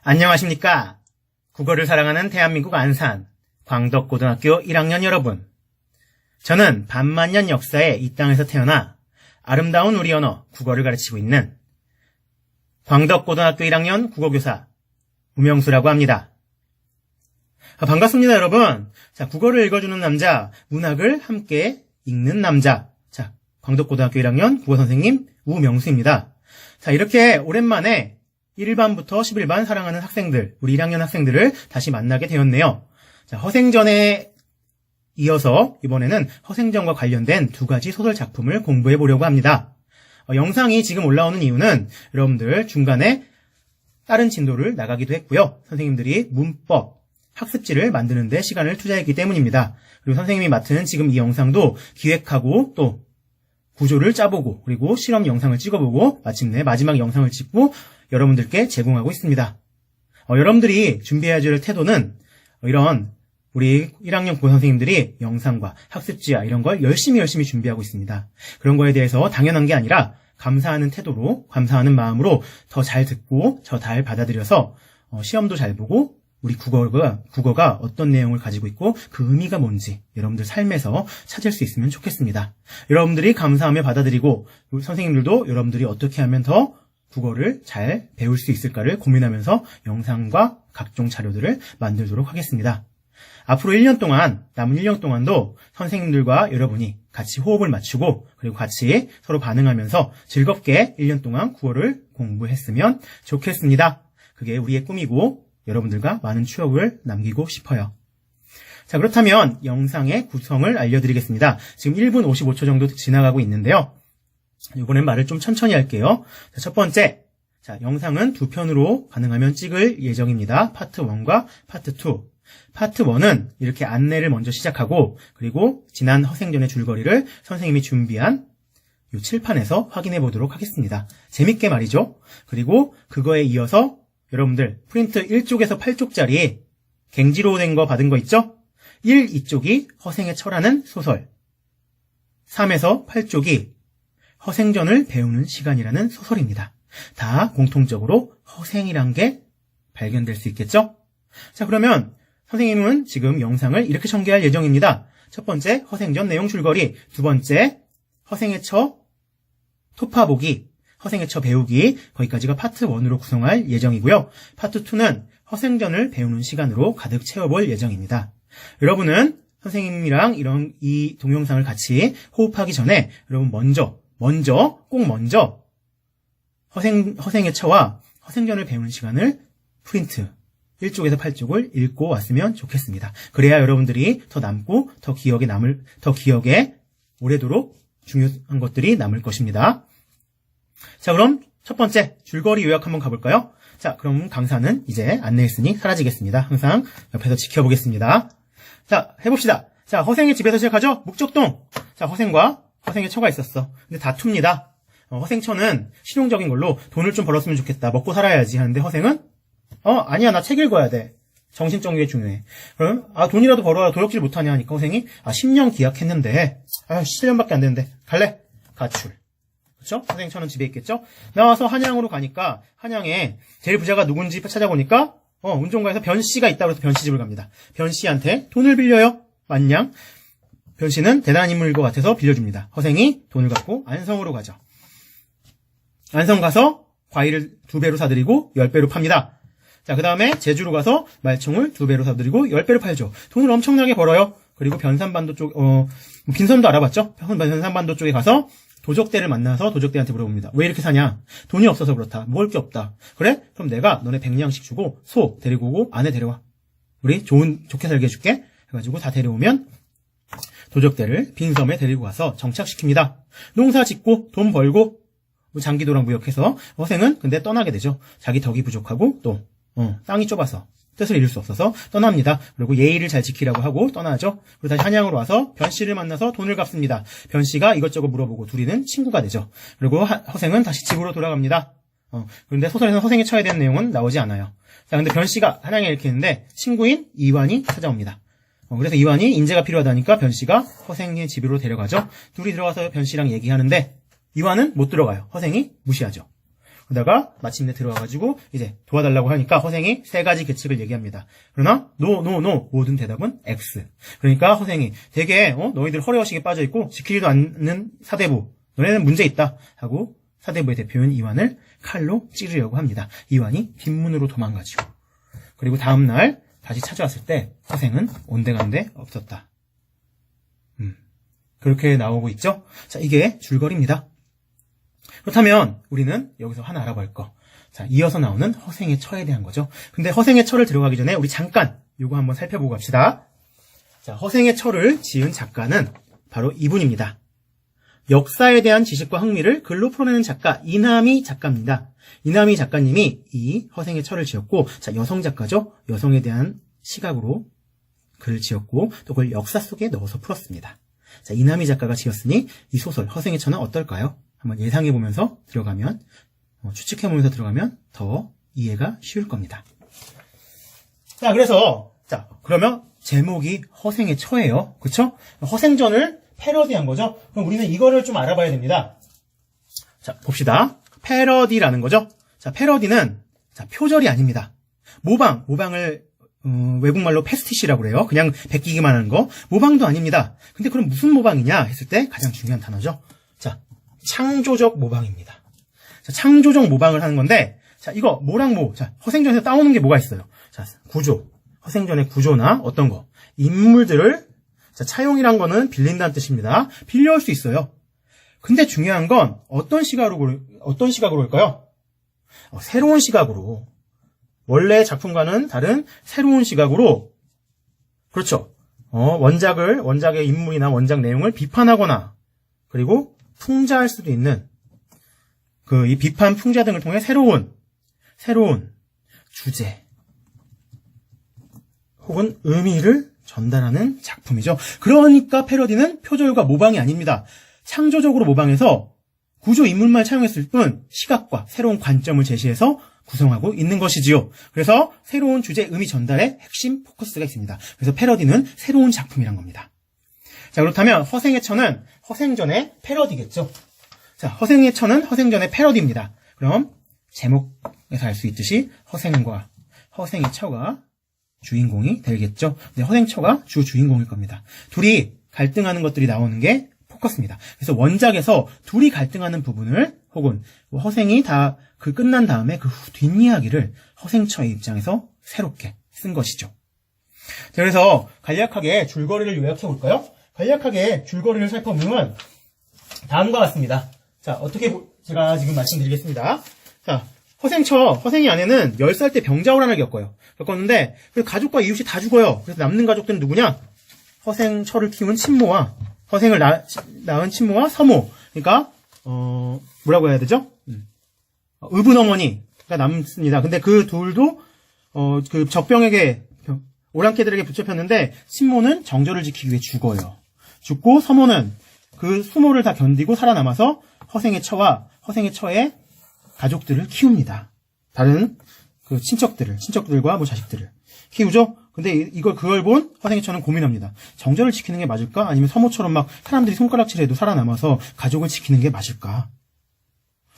안녕하십니까? 국어를 사랑하는 대한민국 안산 광덕고등학교 1학년 여러분. 저는 반만년 역사에 이 땅에서 태어나 아름다운 우리 언어 국어를 가르치고 있는 광덕고등학교 1학년 국어교사 우명수라고 합니다. 반갑습니다, 여러분. 자, 국어를 읽어주는 남자, 문학을 함께 읽는 남자. 자, 광덕고등학교 1학년 국어선생님 우명수입니다. 자, 이렇게 오랜만에 1반부터 11반 사랑하는 학생들, 우리 1학년 학생들을 다시 만나게 되었네요. 자, 허생전에 이어서 이번에는 허생전과 관련된 두 가지 소설 작품을 공부해 보려고 합니다. 영상이 지금 올라오는 이유는 여러분들 중간에 다른 진도를 나가기도 했고요. 선생님들이 문법, 학습지를 만드는 데 시간을 투자했기 때문입니다. 그리고 선생님이 맡은 지금 이 영상도 기획하고 또 구조를 짜보고 그리고 실험 영상을 찍어보고 마침내 마지막 영상을 찍고 여러분들께 제공하고 있습니다. 여러분들이 준비해야 될 태도는 이런 우리 1학년 국어 선생님들이 영상과 학습지와 이런 걸 열심히 준비하고 있습니다. 그런 거에 대해서 당연한 게 아니라 감사하는 태도로, 감사하는 마음으로 더 잘 듣고 더 잘 받아들여서 시험도 잘 보고 우리 국어가 어떤 내용을 가지고 있고 그 의미가 뭔지 여러분들 삶에서 찾을 수 있으면 좋겠습니다. 여러분들이 감사하며 받아들이고 선생님들도 여러분들이 어떻게 하면 더 국어를 잘 배울 수 있을까를 고민하면서 영상과 각종 자료들을 만들도록 하겠습니다. 앞으로 1년 동안, 남은 1년 동안도 선생님들과 여러분이 같이 호흡을 맞추고 그리고 같이 서로 반응하면서 즐겁게 1년 동안 국어를 공부했으면 좋겠습니다. 그게 우리의 꿈이고 여러분들과 많은 추억을 남기고 싶어요. 자, 그렇다면 영상의 구성을 알려드리겠습니다. 지금 1분 55초 정도 지나가고 있는데요. 이번엔 말을 좀 천천히 할게요. 자, 첫 번째, 자, 영상은 두 편으로 가능하면 찍을 예정입니다. 파트 1과 파트 2. 파트 1은 이렇게 안내를 먼저 시작하고 그리고 지난 허생전의 줄거리를 선생님이 준비한 이 칠판에서 확인해 보도록 하겠습니다. 재밌게 말이죠. 그리고 그거에 이어서 여러분들 프린트 1쪽에서 8쪽짜리 갱지로 된 거 받은 거 있죠? 2쪽이 허생의 처라는 소설, 3에서 8쪽이 허생전을 배우는 시간이라는 소설입니다. 다 공통적으로 허생이란 게 발견될 수 있겠죠? 자, 그러면 선생님은 지금 영상을 이렇게 전개할 예정입니다. 첫 번째, 허생전 내용 줄거리. 두 번째, 허생의 처 토파보기, 허생의 처 배우기. 거기까지가 파트 1으로 구성할 예정이고요. 파트 2는 허생전을 배우는 시간으로 가득 채워볼 예정입니다. 여러분은 선생님이랑 이 동영상을 같이 호흡하기 전에 여러분 먼저 허생의 처와 허생전을 배우는 시간을 프린트 1쪽에서 8쪽을 읽고 왔으면 좋겠습니다. 그래야 여러분들이 더 남고 더 기억에 오래도록 중요한 것들이 남을 것입니다. 자, 그럼 첫 번째 줄거리 요약 한번 가볼까요? 자, 그럼 강사는 이제 안내했으니 사라지겠습니다. 항상 옆에서 지켜보겠습니다. 자, 해봅시다. 자, 허생의 집에서 시작하죠? 묵적동. 자, 허생과 허생의 처가 있었어. 근데 다툽니다. 허생처는 실용적인 걸로 돈을 좀 벌었으면 좋겠다. 먹고 살아야지 하는데 허생은 아니야, 나 책 읽어야 돼. 정신적인 게 중요해. 그럼 돈이라도 벌어야 도둑질 못하냐 하니까 허생이 10년 계약했는데 7년밖에 안 되는데 갈래? 가출. 그렇죠? 허생처는 집에 있겠죠? 나와서 한양으로 가니까 한양에 제일 부자가 누군지 찾아보니까 운종가에서 변씨가 있다고 해서 변씨 집을 갑니다. 변씨한테 돈을 빌려요. 만냥 변씨는 대단한 인물일 것 같아서 빌려줍니다. 허생이 돈을 갖고 안성으로 가죠. 안성 가서 과일을 2배로 사들이고 10배로 팝니다. 자, 그 다음에 제주로 가서 말총을 2배로 사들이고 10배로 팔죠. 돈을 엄청나게 벌어요. 그리고 변산반도 쪽, 빈선도 알아봤죠? 변산반도 쪽에 가서 도적대를 만나서 도적대한테 물어봅니다. 왜 이렇게 사냐? 돈이 없어서 그렇다. 먹을 게 없다. 그래? 그럼 내가 너네 100냥씩 주고 소 데리고 오고 아내 데려와. 우리 좋게 살게 해줄게. 해가지고 다 데려오면 도적대를 빈섬에 데리고 가서 정착시킵니다. 농사 짓고 돈 벌고 장기도랑 무역해서 허생은 근데 떠나게 되죠. 자기 덕이 부족하고 또 땅이 좁아서 뜻을 이룰 수 없어서 떠납니다. 그리고 예의를 잘 지키라고 하고 떠나죠. 그리고 다시 한양으로 와서 변씨를 만나서 돈을 갚습니다. 변씨가 이것저것 물어보고 둘이는 친구가 되죠. 그리고 허생은 다시 집으로 돌아갑니다. 그런데 소설에서는 허생이 쳐야 되는 내용은 나오지 않아요. 자, 근데 변씨가 한양에 이렇게 있는데 친구인 이완이 찾아옵니다. 그래서 이완이 인재가 필요하다니까 변씨가 허생의 집으로 데려가죠. 둘이 들어가서 변씨랑 얘기하는데 이완은 못 들어가요. 허생이 무시하죠. 그러다가 마침내 들어와가지고 이제 도와달라고 하니까 허생이 3가지 계책을 얘기합니다. 그러나 노 모든 대답은 X. 그러니까 허생이 되게 너희들 허례허식에 빠져있고 지키지도 않는 사대부, 너네는 문제 있다 하고 사대부의 대표인 이완을 칼로 찌르려고 합니다. 이완이 뒷문으로 도망가죠. 그리고 다음날 다시 찾아왔을 때 허생은 온데간데 없었다. 그렇게 나오고 있죠. 자, 이게 줄거리입니다. 그렇다면 우리는 여기서 하나 알아볼 거. 자, 이어서 나오는 허생의 처에 대한 거죠. 근데 허생의 처를 들어가기 전에 우리 잠깐 요거 한번 살펴보고 갑시다. 자, 허생의 처를 지은 작가는 바로 이분입니다. 역사에 대한 지식과 흥미를 글로 풀어내는 작가 이남희 작가입니다. 이남희 작가님이 이 허생의 처를 지었고, 자, 여성 작가죠. 여성에 대한 시각으로 글을 지었고 또 그걸 역사 속에 넣어서 풀었습니다. 자, 이남희 작가가 지었으니 이 소설 허생의 처는 어떨까요? 한번 예상해보면서 들어가면, 추측해보면서 들어가면 더 이해가 쉬울 겁니다. 자, 그러면 제목이 허생의 처예요. 그쵸? 허생전을 패러디한 거죠? 그럼 우리는 이거를 좀 알아봐야 됩니다. 자, 봅시다. 패러디라는 거죠? 자, 패러디는, 자, 표절이 아닙니다. 모방을, 외국말로 패스티시라고 그래요. 그냥 베끼기만 하는 거. 모방도 아닙니다. 근데 그럼 무슨 모방이냐 했을 때 가장 중요한 단어죠. 자, 창조적 모방입니다. 자, 창조적 모방을 하는 건데, 자, 이거 뭐랑 뭐, 자, 허생전에서 따오는 게 뭐가 있어요? 자, 구조. 허생전의 구조나 어떤 거. 인물들을, 자, 차용이란 거는 빌린다는 뜻입니다. 빌려올 수 있어요. 근데 중요한 건 어떤 시각으로 올까요? 새로운 시각으로. 원래 작품과는 다른 새로운 시각으로, 그렇죠. 원작의 인물이나 원작 내용을 비판하거나, 그리고 풍자할 수도 있는, 이 비판, 풍자 등을 통해 새로운 주제, 혹은 의미를 전달하는 작품이죠. 그러니까 패러디는 표절과 모방이 아닙니다. 창조적으로 모방해서 구조 인물만 차용했을 뿐 시각과 새로운 관점을 제시해서 구성하고 있는 것이지요. 그래서 새로운 주제 의미 전달에 핵심 포커스가 있습니다. 그래서 패러디는 새로운 작품이란 겁니다. 자, 그렇다면 허생의 처는 허생전의 패러디겠죠. 자, 허생의 처는 허생전의 패러디입니다. 그럼 제목에서 알 수 있듯이 허생과 허생의 처가 주인공이 되겠죠. 근데 허생처가 주 주인공일 겁니다. 둘이 갈등하는 것들이 나오는 게 포커스입니다. 그래서 원작에서 둘이 갈등하는 부분을 혹은 허생이 다 끝난 다음에 그 뒷이야기를 허생처의 입장에서 새롭게 쓴 것이죠. 자, 그래서 간략하게 줄거리를 요약해 볼까요? 간략하게 줄거리를 살펴보면 다음과 같습니다. 자, 어떻게 제가 지금 말씀드리겠습니다. 자, 허생이 아내는 10살 때 병자호란을 겪었는데 그 가족과 이웃이 다 죽어요. 그래서 남는 가족들은 누구냐? 허생처를 키운 친모와 허생을 낳은 친모와 서모. 그러니까 뭐라고 해야 되죠? 의분 어머니가 남습니다. 근데 그 둘도 그 적병에게 오랑캐들에게 붙잡혔는데 친모는 정절을 지키기 위해 죽어요. 죽고 서모는 그 수모를 다 견디고 살아남아서 허생의 처의 가족들을 키웁니다. 다른 그 친척들과 뭐 자식들을 키우죠. 근데 그걸 본 허생의 처는 고민합니다. 정절을 지키는 게 맞을까? 아니면 서모처럼 막 사람들이 손가락질해도 살아남아서 가족을 지키는 게 맞을까?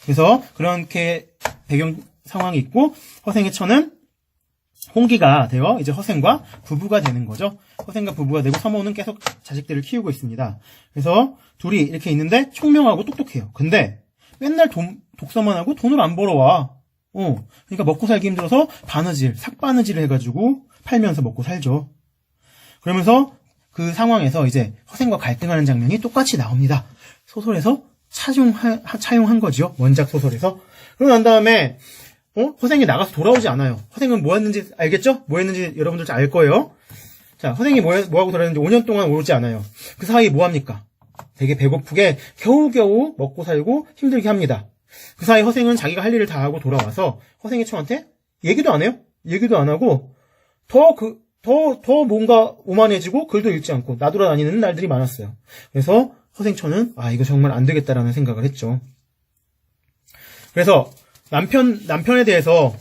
그래서 그렇게 배경 상황이 있고 허생의 처는 홍기가 되어 이제 허생과 부부가 되는 거죠. 허생과 부부가 되고 서모는 계속 자식들을 키우고 있습니다. 그래서 둘이 이렇게 있는데 총명하고 똑똑해요. 근데 맨날 독서만 하고 돈을 안 벌어와. 그러니까 먹고 살기 힘들어서 삭바느질을 해가지고 팔면서 먹고 살죠. 그러면서 그 상황에서 이제 허생과 갈등하는 장면이 똑같이 나옵니다. 소설에서 차용한 거죠. 원작 소설에서. 그러고 난 다음에 허생이 나가서 돌아오지 않아요. 허생은 뭐 했는지 알겠죠? 뭐 했는지 여러분들 잘 알 거예요. 자, 허생이 뭐 하고 돌아왔는지 5년 동안 오지 않아요. 그 사이 뭐 합니까? 되게 배고프게 겨우겨우 먹고 살고 힘들게 합니다. 그 사이 허생은 자기가 할 일을 다 하고 돌아와서 허생의 처한테 얘기도 안 해요. 얘기도 안 하고 더 뭔가 오만해지고 글도 읽지 않고 나돌아다니는 날들이 많았어요. 그래서 허생처는 이거 정말 안 되겠다라는 생각을 했죠. 그래서 남편에 대해서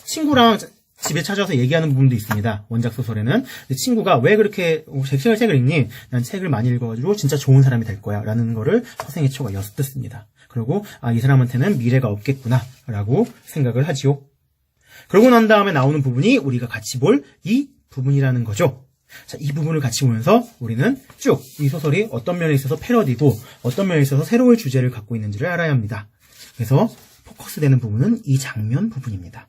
친구랑 집에 찾아서 얘기하는 부분도 있습니다. 원작 소설에는. 친구가 왜 그렇게 책을 읽니? 난 책을 많이 읽어가지고 진짜 좋은 사람이 될 거야. 라는 거를 허생의 처가 엿듣습니다. 그리고 이 사람한테는 미래가 없겠구나 라고 생각을 하지요. 그러고 난 다음에 나오는 부분이 우리가 같이 볼 이 부분이라는 거죠. 자, 이 부분을 같이 보면서 우리는 쭉 이 소설이 어떤 면에 있어서 패러디고 어떤 면에 있어서 새로운 주제를 갖고 있는지를 알아야 합니다. 그래서 포커스되는 부분은 이 장면 부분입니다.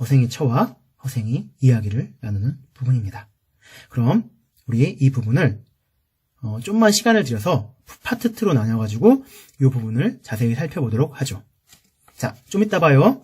허생의 처와 허생이 이야기를 나누는 부분입니다. 그럼 우리 이 부분을 좀만 시간을 들여서 파트 2로 나눠가지고 이 부분을 자세히 살펴보도록 하죠. 자, 좀 이따 봐요.